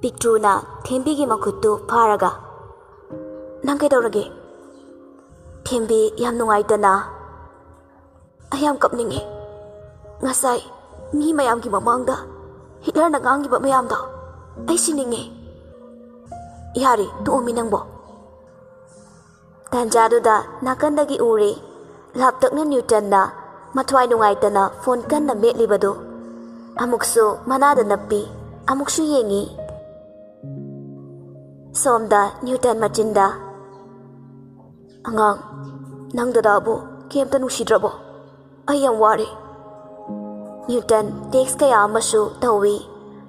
Pictruna Thembigi makutu pharaga nang kaidorage Thembi yam nungaitana ayam kapningi ngasai mi mayam ki mamangda Hitler na ngangi ba mayam da ai siningi yari tu omi nangbo tanjaduda nakandagi ure laptakna Newton na mathwai nungaitana phone kanna metlibadu amuksu manada nappi amuksu yengi somda Newton machinda angang nangdadabu kemta nusidrabo ayam wari Newton text kaya amasu tawi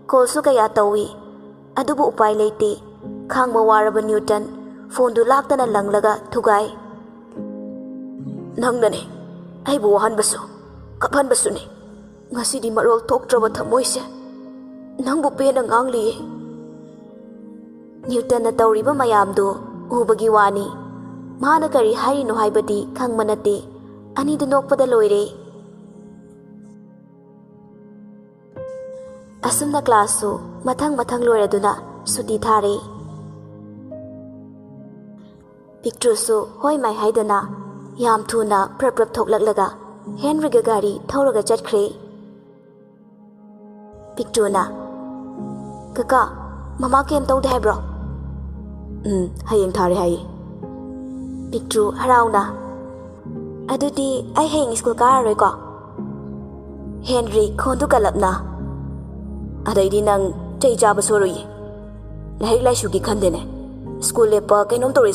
kolsu kaya tawi adubu upai leite khangma waraba Newton phone du laktana langlaga thugai nangnane aibu wahanbasu kaphanbasu ne ngasidi marol thoktraba thamoise nangbu pena ngangli Newton na tawriba mayamdu ubagi wani mana kari hairino haibadi khangmanate ani du nokpada loire asumna class mathang loiraduna suti thare picture su hoi mai haidana yam thuna prap thoklaklaga Henry ga gari thauraga chatkhre picture na kaka mama kem tawde hai bro hayeng thare hai picture harauna adudi ai hayeng school ka roi ko Henry khondu kalapna adaidi nang chei jaba soroi lai lai shu gi khandene school lepa kainom tore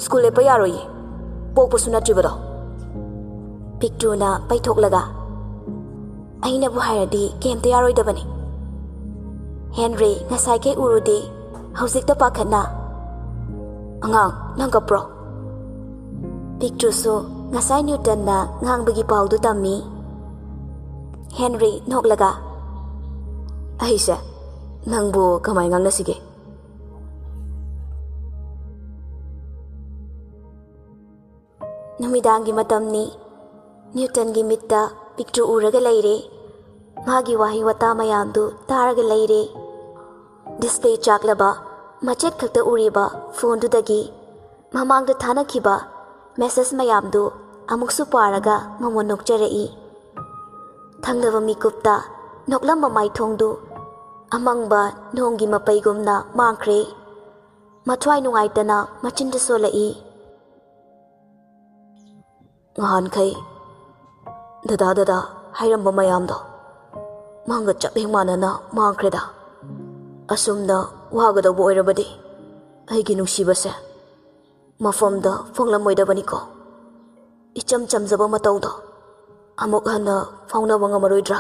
school lepa yaroi pokpo suna tribado picture na paithok aina bu hairadi kemte yaroi dabani Henry ngasai ke urudi hausik ta pakhatna angang nangka pro picture so ngasai Newton na ngangbagi paudu tammi Henry noklaga aisa nangbu kamai ngangna sige numidangi matamni Newton gi mitta picture uraga leire magi wahi wata mayamdu taraga leire display chaklaba machet khakta uriba phone du dagi mamang da thana khiba message mayamdu amuksu paraga mamon nokjarei thanglaba mikupta noklamba mai thongdu amangba nonggi mapaigumna mangkhre mathwai nungaitana machinda solai ngahan khai dada hairamba mayamdo manga chapheng manana mangkhreda asumna wagadabu oirabadi aigi nungsibase mafamda fonglamoidabani ko icham chamjaba matawdo amuk hana faunaba ngamaroidra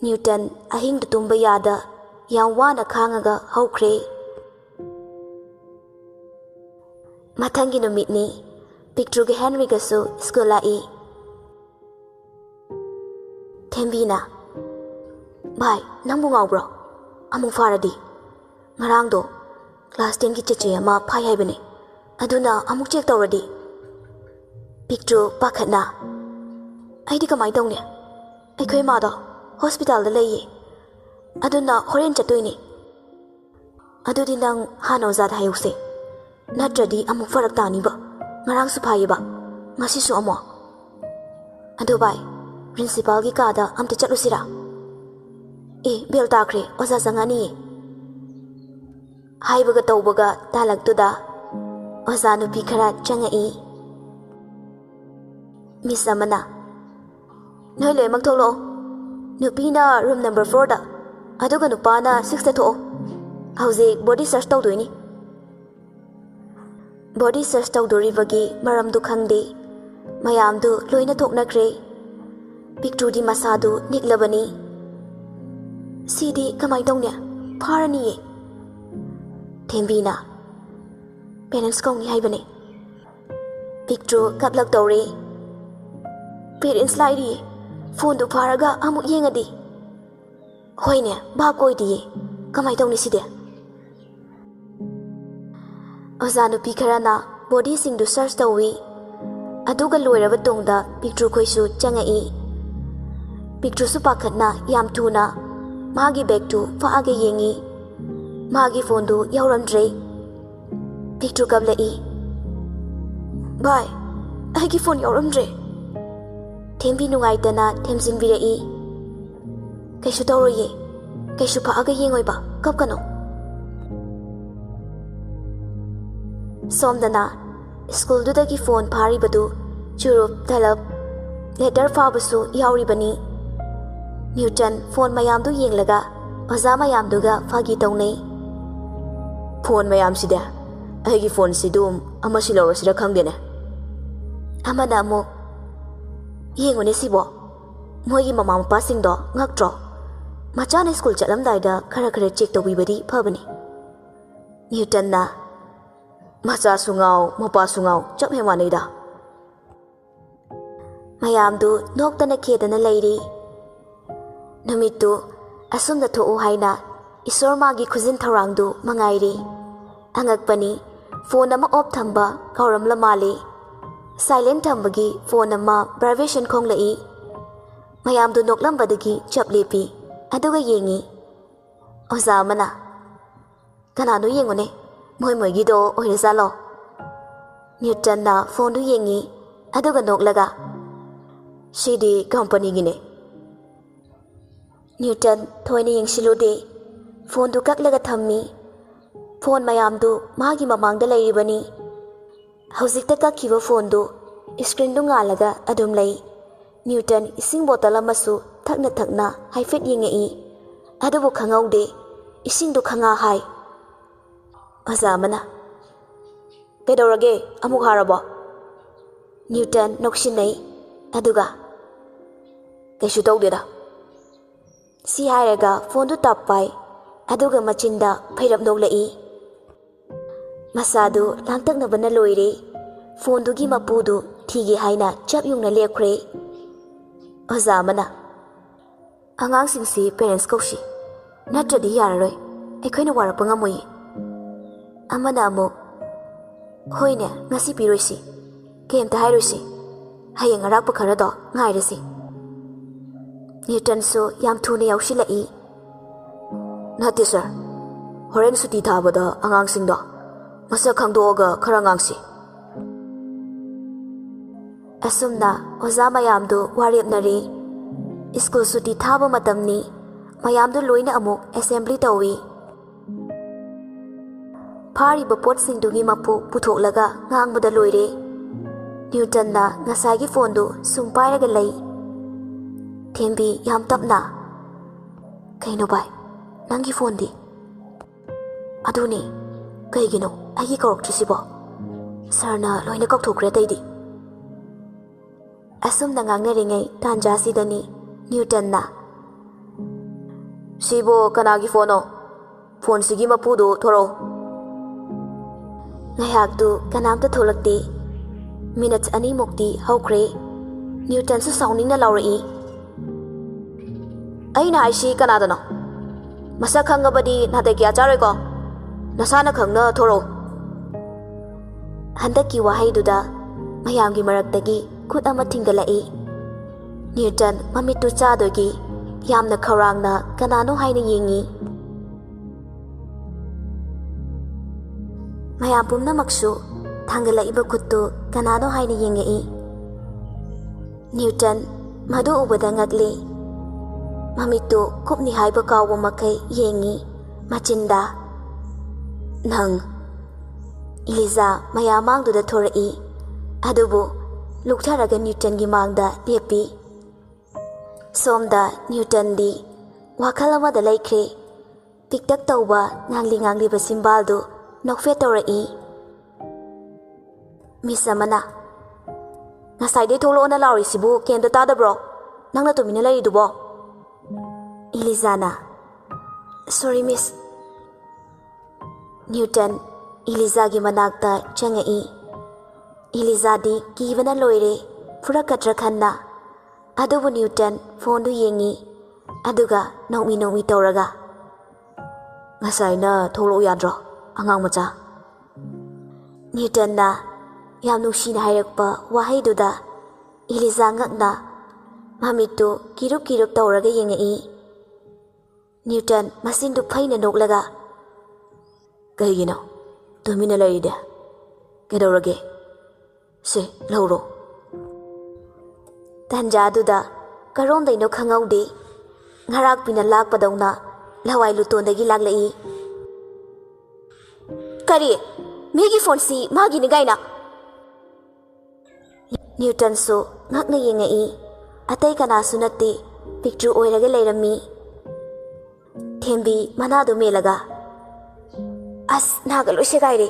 Newton ahing tumba yada yang wana khangaga haukhre mathangi numitni picture ge Henry gasu school ai Thembina bhai nangbu ngawbro amung faradi ngarang do class 10 ki cheche ama phai haibani aduna amuk check tawradi picture pakhatna aidi kamai tawne aikhoi ma do hospital da lei aduna horen chatoini adudi nang hano zat hayuse natradi amuk farak tani ba ngarang su phai ba ngasi su amo adu bai principal gi kada amte chatlusira bel takre oza sangani haibaga tawbaga talaktuda oza nupi khara changai miss amana noi le mak tholo nupi na room number 4 da aduga nupana 6 ta tho hauze body search tawdoini body search tawdoribagi maram du khangde mayam du loina thoknakre picture di masadu niklabani sidi kamai tawne pharani Thembina parents kong ni haibane picture kaplak tawre parents lairi phone du pharaga amu yengadi hoine ba koidi kamai tawni side ozanu pikharana body sing du search tawi aduga loiraba tongda picture khoisu changai picture su pakhatna yam thuna ꯃꯥꯒꯤ ꯕꯦꯒꯇꯨ ꯐꯥꯛꯑꯒ ꯌꯦꯡꯉꯤ ꯃꯥꯒꯤ ꯐꯣꯟꯗꯨ ꯌꯥꯎꯔꯝꯗ꯭ꯔꯦ ꯄꯤꯛꯇ꯭ꯔꯨ ꯀꯞꯂꯛꯏ ꯚꯥꯏ ꯑꯩꯒꯤ phone ꯌꯥꯎꯔꯝꯗ꯭ꯔꯦ ꯊꯦꯝꯕꯤ ꯅꯨꯡꯉꯥꯏꯇꯅ ꯊꯦꯝꯖꯤꯟꯕꯤꯔꯛꯏ ꯀꯩꯁꯨ ꯇꯧꯔꯣꯏꯌꯦ ꯀꯩꯁꯨ ꯐꯥꯛꯑꯒ ꯌꯦꯡꯉꯣꯏꯕ ꯀꯞꯀꯅꯣ ꯁꯣꯝꯗꯅ ꯁ꯭ꯀꯨꯜꯗꯨꯗꯒꯤ phone ꯐꯥꯔꯤꯕꯗꯨ ꯆꯨꯔꯨꯞ ꯇꯂꯞ letter ꯐꯥꯕꯁꯨ ꯌꯥꯎꯔꯤꯕꯅꯤ ꯅ꯭ꯌꯨꯇꯟ phone ꯃꯌꯥꯝꯗꯨ ꯌꯦꯡꯂꯒ ꯑꯣꯖꯥ ꯃꯌꯥꯝꯗꯨꯒ ꯐꯥꯒꯤ ꯇꯧꯅꯩ ꯐꯣꯟ ꯃꯌꯥꯝꯁꯤꯗꯤ ꯑꯩꯒꯤ ꯐꯣꯟꯁꯤꯗꯨ ꯑꯃꯁꯤ ꯂꯧꯔꯁꯤꯔ ꯈꯪꯗꯦꯅꯦ ꯑꯃꯅ ꯑꯃꯨꯛ ꯌꯦꯡꯉꯨꯅꯦ ꯁꯤꯕꯣ ꯃꯣꯏꯒꯤ ꯃꯃꯥ ꯃꯄꯥꯁꯤꯡꯗꯣ ꯉꯛꯇ꯭ꯔꯣ ꯃꯆꯥꯅ ꯁ꯭ꯀꯨꯜ ꯆꯠꯂꯝꯗꯥꯏꯗ ꯈꯔ ꯆꯦꯛ ꯇꯧꯕꯤꯕꯗꯤ ꯐꯕꯅꯤ ꯅ꯭ꯌꯨꯇꯟꯅ ꯃꯆꯥꯁꯨ ꯉꯥꯎ ꯃꯄꯥꯁꯨ ꯉꯥꯎ ꯆꯞ ꯍꯦꯛ ꯃꯥꯟꯅꯩꯗ ꯃꯌꯥꯝꯗꯨ ꯅꯣꯛꯇꯅ ꯈꯦꯗꯅ ꯂꯩꯔꯤ ꯅꯨꯃꯤꯠꯇꯨ ꯑꯁꯨꯝꯅ ꯊꯣꯛꯎ ꯍꯥꯏꯅ ꯏꯁꯣꯔ ꯃꯥꯒꯤ ꯈꯨꯖꯤꯟ ꯊꯧꯔꯥꯡꯗꯨ ꯃꯉꯥꯏꯔꯤ ꯑꯉꯛꯄꯅꯤ ꯐꯣꯟ ꯑꯃ ꯑꯣꯐ ꯊꯝꯕ ꯀꯥꯎꯔꯝꯂ ꯃꯥꯜꯂꯤ ꯁꯥꯏꯂꯦꯟ ꯊꯝꯕꯒꯤ ꯐꯣꯟ ꯑꯃ ꯚꯥꯏꯕ꯭ꯔꯦꯁꯟ ꯈꯣꯡꯂꯛꯏ ꯃꯌꯥꯝꯗꯨ ꯅꯣꯛꯂꯝꯕꯗꯒꯤ ꯆꯞ ꯂꯦꯞꯄꯤ ꯑꯗꯨꯒ ꯌꯦꯡꯉꯤ ꯑꯣꯖꯥ ꯑꯃꯅ ꯀꯅꯥꯅꯣ ꯌꯦꯡꯉꯨꯅꯦ ꯃꯣꯏꯒꯤꯗꯣ ꯑꯣꯏꯔꯖꯥꯠꯂꯣ ꯅ꯭ꯌꯨꯇꯟꯅ ꯐꯣꯟꯗꯨ ꯌꯦꯡꯉꯤ ꯑꯗꯨꯒ ꯅꯣꯛꯂꯒ ꯁꯤꯗꯤ ꯀꯝꯄꯅꯤꯒꯤꯅꯦ ꯅ꯭ꯌꯨꯇꯟ ꯊꯣꯏꯅ ꯌꯦꯡꯁꯤꯜꯂꯨꯗꯦ ꯐꯣꯟꯗꯨ ꯀꯛꯂꯒ ꯊꯝꯃꯤ ꯐꯣꯟ ꯃꯌꯥꯝꯗꯨ ꯃꯥꯒꯤ ꯃꯃꯥꯡꯗ ꯂꯩꯔꯤꯕꯅꯤ ꯍꯧꯖꯤꯛꯇ ꯀꯛꯈꯤꯕ ꯐꯣꯟꯗꯨ ꯏꯁꯀ꯭ꯔꯤꯟꯗꯨ ꯉꯥꯜꯂꯒ ꯑꯗꯨꯝ ꯂꯩ ꯅ꯭ꯌꯨꯇꯟ ꯏꯁꯤꯡ ꯕꯣꯇꯜ ꯑꯃꯁꯨ ꯊꯛꯅ ꯊꯛꯅ ꯍꯥꯏꯐꯦꯠ ꯌꯦꯡꯉꯛꯏ ꯑꯗꯨꯕꯨ ꯈꯪꯍꯧꯗꯦ ꯏꯁꯤꯡꯗꯨ ꯈꯪꯍꯥ ꯍꯥꯏ ꯑꯣꯖꯥ ꯑꯃꯅ ꯀꯩꯗꯧꯔꯒꯦ ꯑꯃꯨꯛ ꯍꯥꯔꯕꯣ ꯅ꯭ꯌꯨꯇꯟ ꯅꯣꯛꯁꯤꯟꯅꯩ ꯑꯗꯨꯒ ꯀꯩꯁꯨ ꯇꯧꯗꯦꯗ ꯁꯤ ꯍꯥꯏꯔꯒ ꯐꯣꯟꯗꯨ ꯇꯞ ꯄꯥꯏ ꯑꯗꯨꯒ ꯃꯆꯤꯟꯗ ꯐꯩꯔꯞ ꯅꯣꯛꯂꯛꯏ ꯃꯁꯥꯗꯨ ꯂꯥꯡꯇꯛꯅꯕꯅ ꯂꯣꯏꯔꯦ ꯐꯣꯟꯗꯨꯒꯤ ꯃꯄꯨꯗꯨ ꯊꯤꯒꯦ ꯍꯥꯏꯅ ꯆꯞ ꯌꯨꯡꯅ ꯂꯦꯞꯈ꯭ꯔꯦ ꯑꯣꯖꯥ ꯑꯃꯅ ꯑꯉꯥꯡꯁꯤꯡꯁꯤ ꯄꯦꯔꯦꯟꯁ ꯀꯧꯁꯤ ꯅꯠꯇ꯭ꯔꯗꯤ ꯌꯥꯔꯔꯣꯏ ꯑꯩꯈꯣꯏꯅ ꯋꯥꯔꯛꯄ ꯉꯝꯃꯣꯏꯌꯦ ꯑꯃꯅ ꯑꯃꯨꯛ ꯍꯣꯏꯅꯦ ꯉꯁꯤ ꯄꯤꯔꯣꯏꯁꯤ ꯀꯩꯝꯇ ꯍꯥꯏꯔꯣꯏꯁꯤ ꯍꯌꯦꯡ ꯑꯔꯥꯛꯄ ꯈꯔꯗꯣ ꯉꯥꯏꯔꯁꯤ ꯅ꯭ꯌꯨꯇꯟꯁꯨ ꯌꯥꯝ ꯊꯨꯅ ꯌꯥꯎꯁꯤꯜꯂꯛꯏ ꯅꯠꯇꯦ ꯁꯥꯔ ꯍꯣꯔꯦꯟ ꯁꯨꯇꯤ ꯊꯥꯕꯗ ꯑꯉꯥꯡꯁꯤꯡꯗꯣ ꯃꯁꯛ ꯈꯪꯗꯣꯛꯑꯒ ꯈꯔ ꯉꯥꯡꯁꯤ ꯑꯁꯨꯝꯅ ꯑꯣꯖꯥ ꯃꯌꯥꯝꯗꯨ ꯋꯥꯔꯦꯞꯅꯔꯦ ꯁ꯭ꯀꯨꯜ ꯁꯨꯇꯤ ꯊꯥꯕ ꯃꯇꯝꯅꯤ ꯃꯌꯥꯝꯗꯨ ꯂꯣꯏꯅ ꯑꯃꯨꯛ ꯑꯦꯁꯦꯝꯕ꯭ꯂꯤ ꯇꯧꯏ ꯐꯥꯔꯤꯕ ꯄꯣꯠꯁꯤꯡꯗꯨꯒꯤ ꯃꯄꯨ ꯄꯨꯊꯣꯛꯂꯒ ꯉꯥꯡꯕꯗ ꯂꯣꯏꯔꯦ ꯅ꯭ꯌꯨꯇꯟꯅ ꯉꯁꯥꯏꯒꯤ ꯐꯣꯟꯗꯨ ꯁꯨꯝ ꯄꯥꯏꯔꯒ ꯂꯩ ꯊꯦꯝꯕꯤ ꯌꯥꯝ ꯇꯞꯅ ꯀꯩꯅꯣ ꯚꯥꯏ ꯅꯪꯒꯤ ꯐꯣꯟꯗꯤ ꯑꯗꯨꯅꯦ ꯀꯩꯒꯤꯅꯣ ꯑꯩꯒꯤ ꯀꯧꯔꯛꯇ꯭ꯔꯤꯁꯤꯕꯣ ꯁꯥꯔꯅ ꯂꯣꯏꯅ ꯀꯧꯊꯣꯛꯈ꯭ꯔꯦ ꯑꯇꯩꯗꯤ ꯑꯁꯨꯝꯅ ꯉꯥꯡꯅꯔꯤꯉꯩ ꯇꯥꯟꯖꯥꯁꯤꯗꯅꯤ ꯅ꯭ꯌꯨꯇꯟꯅ ꯁꯤꯕꯨ ꯀꯅꯥꯒꯤ ꯐꯣꯟꯅꯣ ꯐꯣꯟꯁꯤꯒꯤ ꯃꯄꯨꯗꯨ ꯊꯣꯔꯛꯎ ꯉꯥꯏꯍꯥꯛꯇꯨ ꯀꯅꯥꯝꯇ ꯊꯣꯛꯂꯛꯇꯦ ꯃꯤꯅꯠ 2ꯃꯨꯛꯇꯤ ꯍꯧꯈ꯭ꯔꯦ ꯅ꯭ꯌꯨꯇꯟꯁꯨ ꯁꯥꯎꯅꯤꯡꯅ ꯂꯥꯎꯔꯛꯏ ꯑꯩꯅ ꯍꯥꯏꯁꯤ ꯀꯅꯥꯗꯅꯣ ꯃꯁꯛ ꯈꯪꯉꯕꯗꯤ ꯅꯥꯇꯩ ꯀꯌꯥ ꯆꯥꯔꯣꯏꯀꯣ ꯅꯁꯥꯅ ꯈꯪꯅ ꯊꯣꯔꯛꯎ ꯍꯟꯗꯛꯀꯤ ꯋꯥꯍꯩꯗꯨꯗ ꯃꯌꯥꯝꯒꯤ ꯃꯔꯛꯇꯒꯤ ꯈꯨꯠ ꯑꯃ ꯊꯤꯡꯒꯠꯂꯛꯏ ꯅ꯭ꯌꯨꯇꯟ ꯃꯃꯤꯠꯇꯨ ꯆꯥꯗꯣꯏꯒꯤ ꯌꯥꯝꯅ ꯈꯧꯔꯥꯡꯅ ꯀꯅꯥꯅꯣ ꯍꯥꯏꯅ ꯌꯦꯡꯉꯤ ꯃꯌꯥꯝ ꯄꯨꯝꯅꯃꯛꯁꯨ ꯊꯥꯡꯒꯠꯂꯛꯏꯕ ꯈꯨꯠꯇꯨ ꯀꯅꯥꯅꯣ ꯍꯥꯏꯅ ꯌꯦꯡꯉꯛꯏ ꯅ꯭ꯌꯨꯇꯟ ꯃꯗꯨ ꯎꯕꯗ ꯉꯛꯂꯤ ꯃꯃꯤꯠꯇꯨ ꯀꯨꯞꯅꯤ ꯍꯥꯏꯕ ꯀꯥꯎꯕ ꯃꯈꯩ ꯌꯦꯡꯉꯤ ꯃꯆꯤꯟꯗ ꯅꯪ ꯏꯂꯤꯖꯥ ꯃꯌꯥꯝ ꯃꯥꯡꯗꯨꯗ ꯊꯣꯔꯛꯏ ꯑꯗꯨꯕꯨ ꯂꯨꯛꯊꯔꯒ ꯅ꯭ꯌꯨꯇꯟꯒꯤ ꯃꯥꯡꯗ ꯂꯦꯞꯄꯤ ꯁꯣꯝꯗ ꯅ꯭ꯌꯨꯇꯟꯗꯤ ꯋꯥꯈꯜ ꯑꯃꯗ ꯂꯩꯈ꯭ꯔꯦ ꯄꯤꯛꯇꯛ ꯇꯧꯕ ꯉꯥꯡꯂꯤꯕ ꯁꯤꯝꯕꯥꯜꯗꯨ ꯅꯣꯛꯐꯦꯠ ꯇꯧꯔꯛꯏ ꯃꯤꯁ ꯑꯃꯅ ꯉꯁꯥꯏꯗꯩ ꯊꯣꯛꯂꯛꯑꯣꯅ ꯂꯥꯎꯔꯤꯁꯤꯕꯨ ꯀꯩꯝꯇ ꯇꯥꯗꯕ꯭ꯔꯣ ꯅꯪꯅ ꯇꯨꯃꯤꯟꯅ ꯂꯩꯔꯤꯗꯨꯕꯣ ꯏꯂꯤꯖꯥꯅ ꯁꯣꯔꯤ ꯃꯤꯁ ꯅ꯭ꯌꯨꯇꯟ ꯏꯂꯤꯖꯥꯒꯤ ꯃꯅꯥꯛꯇ ꯆꯪꯉꯛꯏ ꯏꯂꯤꯖꯥꯗꯤ ꯀꯤꯕꯅ ꯂꯣꯏꯔꯦ ꯐꯨꯔꯛꯀꯗ꯭ꯔꯥ ꯈꯟꯅ ꯑꯗꯨꯕꯨ ꯅ꯭ꯌꯨꯇꯟ ꯐꯣꯟꯗꯨ ꯌꯦꯡꯉꯤ ꯑꯗꯨꯒ ꯅꯣꯛꯃꯤ ꯇꯧꯔꯒ ꯉꯁꯥꯏꯅ ꯊꯣꯛꯂꯛꯎ ꯌꯥꯗ꯭ꯔꯣ ꯑꯉꯥꯡ ꯃꯆꯥ ꯅ꯭ꯌꯨꯇꯟꯅ ꯌꯥꯝ ꯅꯨꯡꯁꯤꯅ ꯍꯥꯏꯔꯛꯄ ꯋꯥꯍꯩꯗꯨꯗ ꯏꯂꯤꯖꯥ ꯉꯛꯅ ꯃꯃꯤꯠꯇꯨ ꯀꯤꯔꯨꯞ ꯇꯧꯔꯒ ꯌꯦꯡꯉꯛꯏ Newton masindu phaina noklaga kaigino tumina laride kedorage se lauro tanja aduda karom daino khangaude ngarak pina lakpadawna lawai lutondagi laglai kari migi phone si magi ni gaina Newton so ngakna yengai atai kana sunati picture oiraga leirami Thembi manadu melaga as naga loise gaire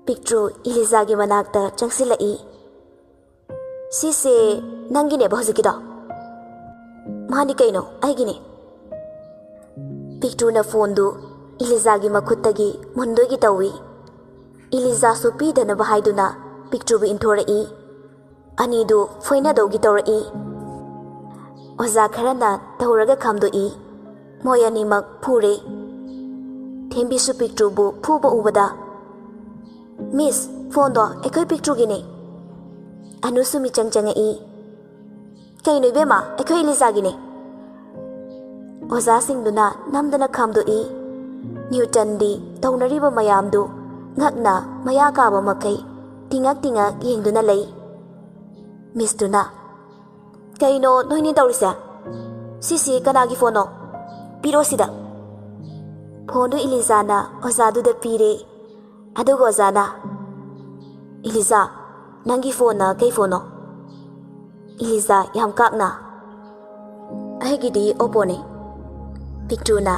picture Eliza gi manakta changsilai sise nangine bhojikida mani kaino aigine picture na phone du Eliza gi makhutagi mundo gi tawi Eliza so pidana bahaiduna picture bi inthora ani du foina dogi tora oza kharana tauraga khamdo moyani mak phure Thembi su picture bu phuba ubada Miss phone do ekoi picture gine anu sumi changchanga kaino bema ekoi Eliza gine oza singduna namdana khamdo Newton di taunariba mayamdu ngakna maya kaba makai tingak yengduna lei Miss Duna kaino noini tawrisa sisi kanagi phone piro sida phone Eliza na ozadu da pire adugo ozana Eliza nangi phone na kai phone Eliza yam kakna aigidi opone picture na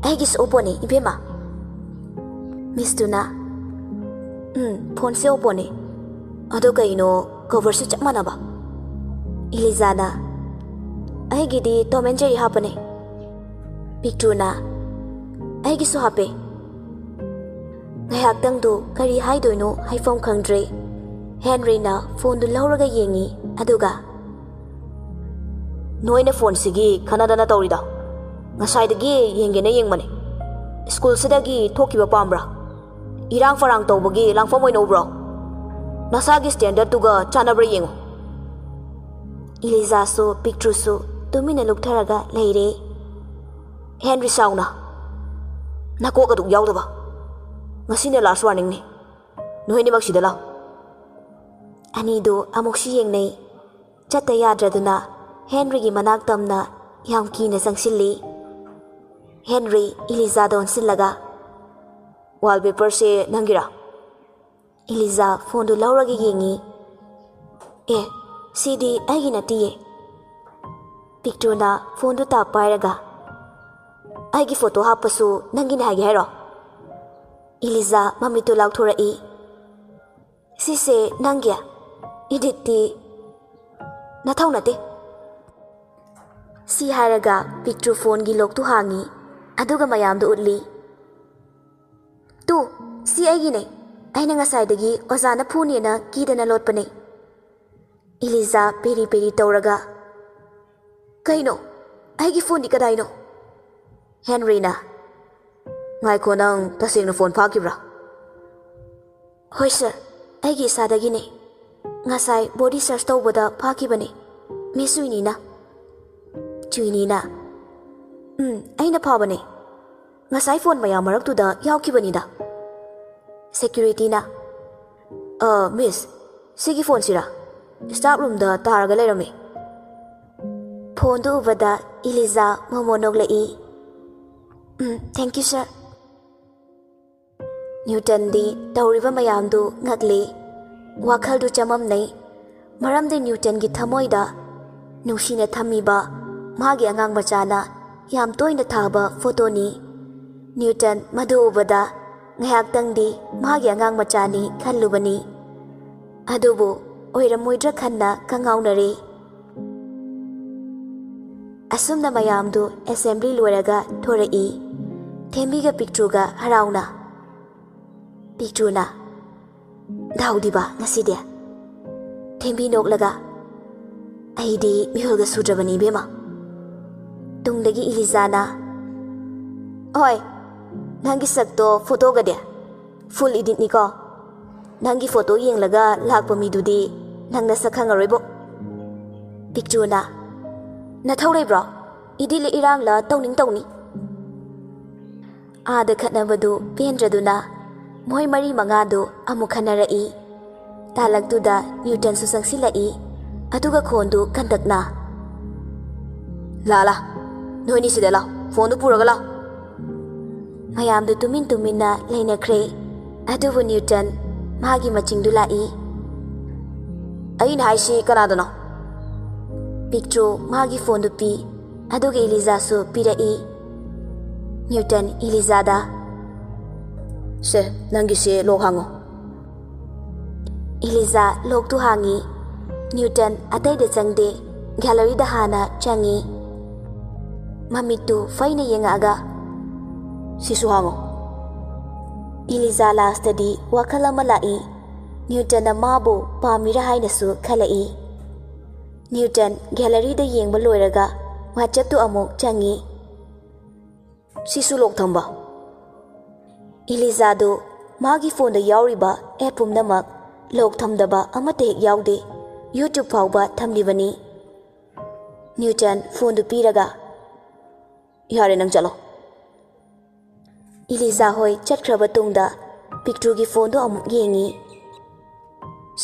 aigis opone ibema Miss Duna phone se opone ado kaino cover su chak manaba Eliza na aigidi Tom and Jerry hapane picture na aigi su hape ngayak tang du kari haidoino haifom khangdre Henry na phone du lauraga yengi aduga noina phone sigi khanadana tawrida ngasaidagi yengena yengmane school sidagi thokiba pambra irang farang tawbagi langfom oino bro nasagi standard tuga chanabra yengo Eliza so picture so tumina luktharaga leire Henry sauna nako ka duk yawdaba ngasine last warning ni nohini maksida la ani do amoksi yengnei chatta yadraduna Henry gi manak tamna yam kina sangsilli Henry Eliza don sillaga wallpaper se nangira Eliza phone du lauragi yengi CD aigina tiye picture na phone du ta pairaga aigi photo hapasu nangina hage hero Eliza mamito laukthora sise nangya editi nathaunate si haraga picture phone gi lok tu hangi aduga mayam du utli tu si aigine aina ngasaidagi ozana phune na kidana lotpane Eliza peri peri tauraga kaino aigi phone di kadaino Henry na ngai ko nang taseng na phone phakibra hoi sir aigi sadagi ne ngasai body search tawbada phakibane misuini na chuini na aina phabane ngasai phone maya marak tu da yaukibani da security na miss sigi phone sira staff room da taraga leirame phone du ubada Eliza momonok lai thank you sir Newton di tawriba mayam du ngakle wakhal du chamam nei maram de Newton gi thamoi da nushina thamiba magi angang machana yam toina thaba photo ni Newton madu ubada ngayak tang di magi angang machani khalubani adubu oiramoidra khanna kangaunare asumna mayam du assembly loiraga thorai Thembi ga picture ga harauna picture na daudiba ngaside Thembi noklaga aidi mihulga sudrabani bema tungdagi Eliza na oi nangi sakto photo ga de full edit ni ko nangi photo yenglaga lakpa midudi nangna sakhangaroibo picture na na thaurai bro idili irangla tawning tawni aada khatnabadu pendraduna moi mari mangadu amu khanarai talaktuda Newton su sangsilai aduga khondu kandakna la noini sida la phone du puraga la mayam du tumin na leinakre adubu Newton magi machingdu lai aina haisi kanadano picture magi phone du pi aduga Eliza su pirai Newton Elizada se nangi se lok hango Eliza lok tu hangi Newton atai de changde gallery da hana changi mamitu faina yengaga sisu hango Eliza la study wakala malai Newton mabu pamira haina su khalai Newton gallery da yengba loiraga whatsapp tu amuk changi sisu lok thamba Eliza do magi phone da yauriba appum namak lok thamdaba amate hek yaude YouTube phauba thamlibani Newton phone du piraga yare nang chalo Eliza hoi chatkraba tungda picture gi phone do amuk yengi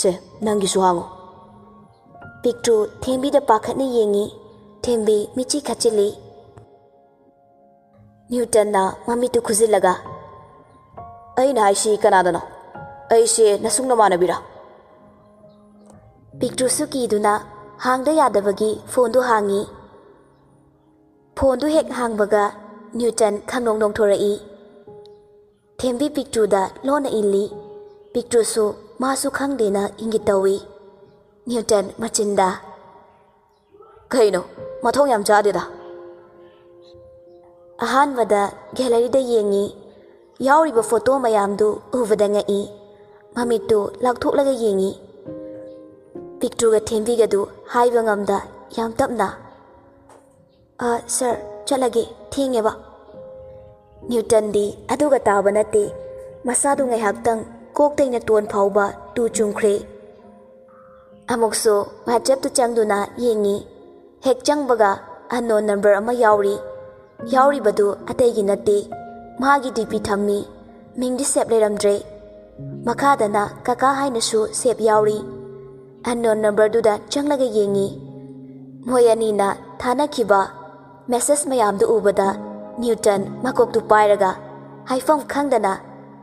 se nangi su hango picture thembi da pakhatne yengi thembi michi khachili Newton na mami tu khuzilaga aina haisi kanadano aise nasungna manabira picture su kiduna hangda yadabagi phone du hangi phone du hek hangbaga Newton khangnong nong thorai thembi picture da lona illi picture su masu khangdena ingitawi Newton machinda kaino mathong yam chadeda ahanwada gallery da yengi yauriba photo mayamdu ubada ngai mamitu lakthoklaga yengi picture ga thembi ga du haiba ngamda yam tapna sir chalage thingeba Newton di aduga taba nate masadu ngai haktang koktaina ton phauba tu chungkhre amokso WhatsApp tu changduna yengi hek changbaga unknown number ama yauri badu ategi nate magi DP thammi mingdi sep leramdre makadana Kaka haina su sep yauri unknown number du da changlaga yengi moyani na thana khiba message mayam du ubada Newton makok tu pairaga haifam khangdana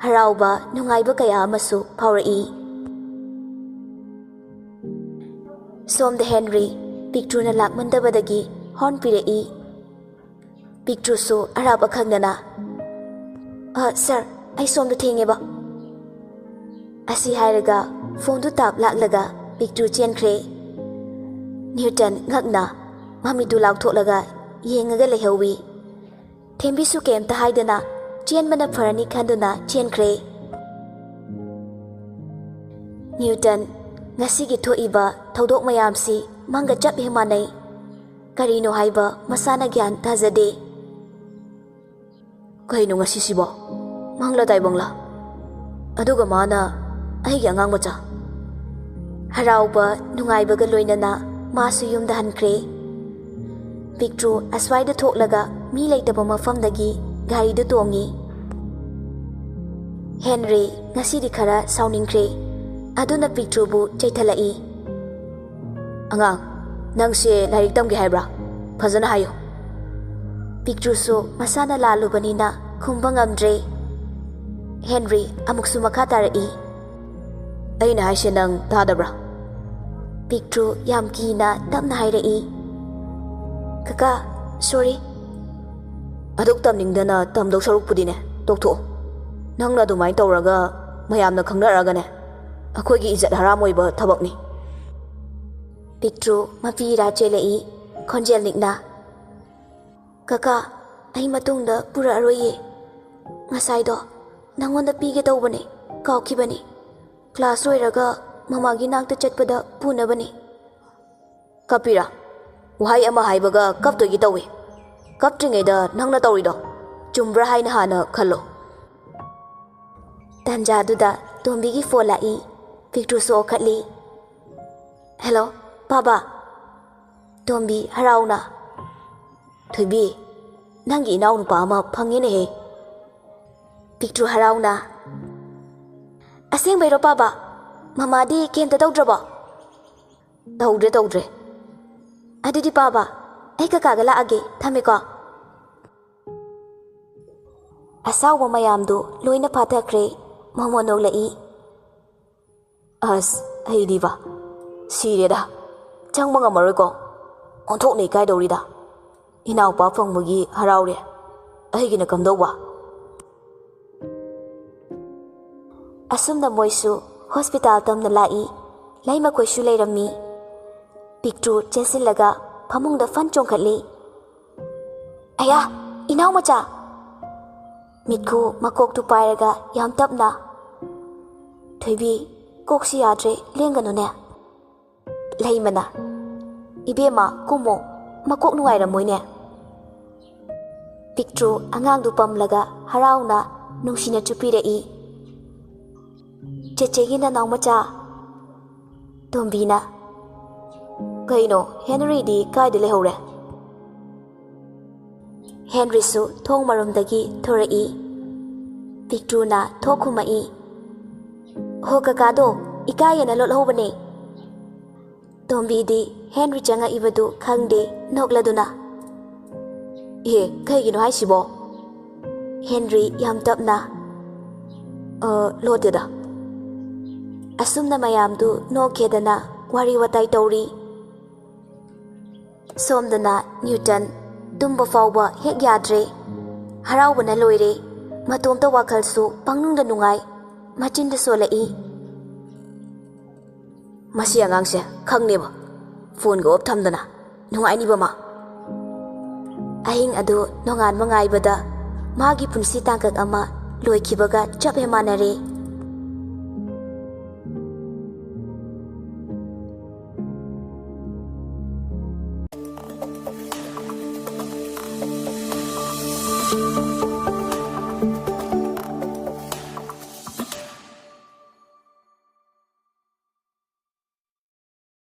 harauba nungaiba kaya amasu phaurai somda Henry picture na lakmandabadagi horn pirai picture so araba khangdana sir ai somda thengeba asi hairaga phone du tap laklaga picture chenkre Newton ngakna mami du lakthoklaga yengaga lehawi thembi su kemta haidana chenbana pharani khanduna chenkre Newton ngasigi thoiba thodok mayamsi manga chap hemanai karino haiba masana gyan tajade kaino ngasi sibo mangla dai bangla aduga mana ai ga ngang macha harauba nungaiba ga loinana masu yumda hankre picture aswaida thoklaga mi leitaba mafamdagi gari du tongi Henry ngasi di khara sauningkre aduna picture bu chaithalai angang nangse lairik tamge haibra phajana hayo picture so masana lalu banina khumbang amdre Henry amuksu makha tarai aina haise nang tadabra picture yam kina tamna hairai Kaka sorry aduk tamningdana tamdok saruk pudine toktho nangna dumai tawraga mayamna khangnaraga ne akhoigi ijat haram oiba thabakni picture mapi ra chelei khonjel nikna Kaka ai matungda pura aroye ngasai do nangonda pige tawbane kawkhibani class loiraga mamagi nakta chatpada punabani kapira wahai ama haibaga kaptogi tawi kaptringaida nangna tawrido chumbra haina hana khallo tanja duda tombigi phone lai picture so khatli hello baba tombi harauna Thuibi, nangi inaw nupa ama phangine he. Pictru harauna. Aseng bayro paba, mamadi kem ta tawdraba. Tawdre. Adudi paba, ai Kaka ga laage thamiko. Asawa mayamdu loina phathakre momonok lai. As ai diva. Sireda. Changma ngamaroi ko. Onthok nei kai dawrida. Inaw pa phangmugi haraure. Ai gina kamdawba. Asumna moisu hospital tamna lai. Laima koisu leirami. Pictru chensilaga phamungda fan chongkhatli. Aya, inaw macha. Mitku makok tu pairaga yam tapna. Thuibi, koksi yadre lenganune. Laimana. Ibema kumo makok nuwairamoine. Pictru angangdu pamlaga harauna nungsina chupirei. Chechegina naw macha. Tombina. Kaino Henry di kaide lehore. Henry su thong marumdagi thorai. Pictru na thokhumai. Ho Kaka do ikayana lolhobane. Tombi di Henry changa ibadu khangde nokladuna. Kaigino haisibo. Henry yam tapna. Lodeda. Asumna mayamdu nokedana wari watai tauri. Somdana Newton tumba fawba hek yadre. Haraubana loire. Matomta wakhalsu pangnungda nungai. Machinda solai. Masi angangse khangneba. Phone go up thamdana. Nungai ni bama. Ahing adu nongan mangai bada. Magi punsi tangkak ama loikibaga chap hemanare.